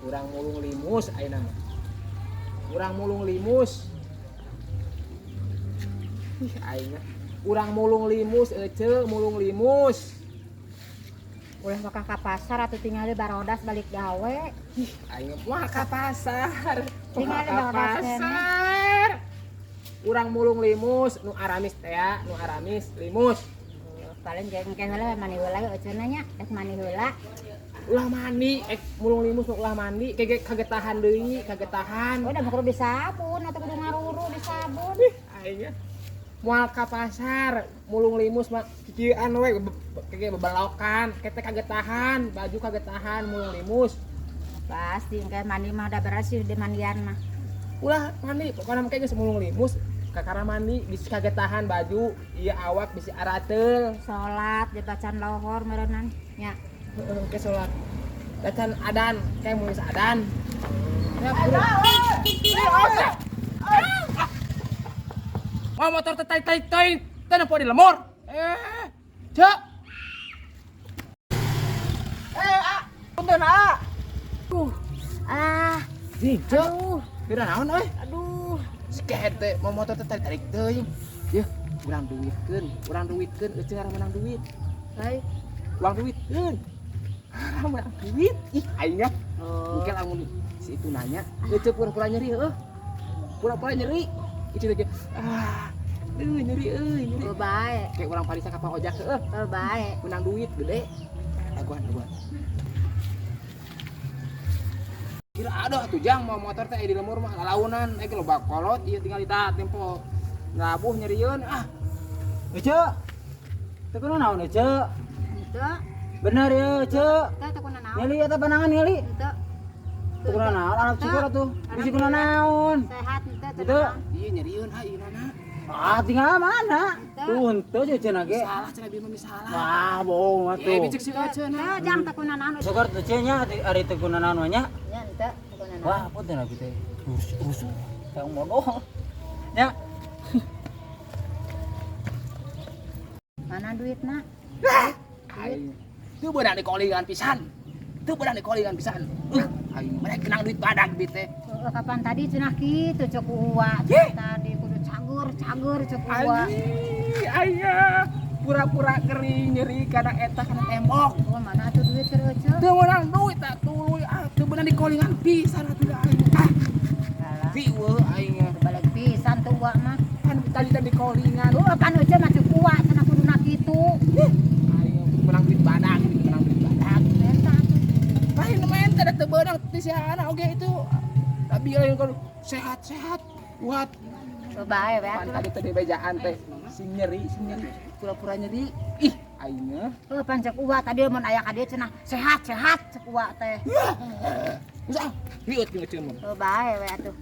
Urang mulung limus ayeuna mah. Urang mulung limus. Ih ayeuna. Urang mulung limus ece mulung limus. Ulah bakal ka pasar atuh tinggal barodas balik gawe. Ih ayeuna moal ka pasar. Tinggal Moal ka barodas pasar. Urang mulung limus nu aramis teh ya, nu aramis limus. Paling jengken heula mani heula euceuna nya, es mani heula. Ulah mandi, mulung limus nu ulah mandi, kagetahan deui, kagetahan. Udah mah kudu disabun atuh kudu ngaruru disabun. Ayeuna moal ka pasar, mulung limus mah kikieuan we kege bebalokan, kete kagetahan, baju kagetahan mulung limus. Pasti engke mandi mah udah beres di mandian mah. Ulah mandi, pokona mah geus mulung limus, kakara mandi bisa kagetahan baju, ieu awak bisa arateul. Salat dibacaan lohor meureunnan nya. Heeh, ke salat. Dacan adan, kayak mulus adan. Ya, mau motor tai tanah po di lemur. Cek. Punten Nih, cek. Kira naon euy? Aduh. Seket teh mau motor tarik teuing. Yeuh, urang duitkeun, euceung arah menang duit. Hai. Uang duitkeun. Arah menang duit. Ih, aing nya. Mungkin lamun si itu nanya, euceung pura-pura nyeri heuh. Pura-pura nyeri. Itu teh nyeri euy, nyeri. Bae. Kayak urang parisa ka Pak Ojak heuh. Bae. Menang duit gede. Aguan. Kira ada tuh jang mau motor teh di lemur mah lalaunan loba kolot ieu tinggal di tempo ngabuh nyerieun Ece, teu kunaon naon Ece? Henteu. Bener ya Ece. Teu kunaon naon. Nyeli eta panangan nyeli. Henteu. Teu kunaon naon, anak cukur atuh. Bisi kunaon naon. Sehat henteu teu Henteu. naon. ieu nyerieun ayeuna Ah, tinggal mana? Tuh henteu Ece na ge. salah cenah bieu mah salah Wah, bohong atuh. bicik si Ece na Teu jang teu kunaon naon. Syukur teu Ece nya ari teu kunaon naon we nya. Ya henteu teu kunaon naon. Wah, punten abi teh. Terus yang mono. Ya. Mana duitna? aing teu beunang dikolingan pisan aing mereka kenang duit badag bi teh Kapan tadi cenah kitu cek uwa. Tadi kudu cagur cek uwa. aya pura-pura kering nyeri kana eta kana tembok Oh, mana atuh duit keur euceuk? teu meunang duit tak tuluy teu beunang dikolingan pisan atuh aing Alah, viweuh aing balik pisan tuh uwa mah. kan tadi teh dikolingan Tuh kan euceuk mah cek uwa cenah kuduna kitu. aing menang duit badag Eta atuh. lain main kada teu beunang ti siana oge itu tapi lain kalau sehat kuat Bae we pan atuh. tadi teh di bejaan teh sing nyeri pura-pura nyeri ih aing Pan cek uwa tadi mun aya ka dieu cenah sehat cek uwa teh. Usah, riut jeung ceumur. Bae we atuh.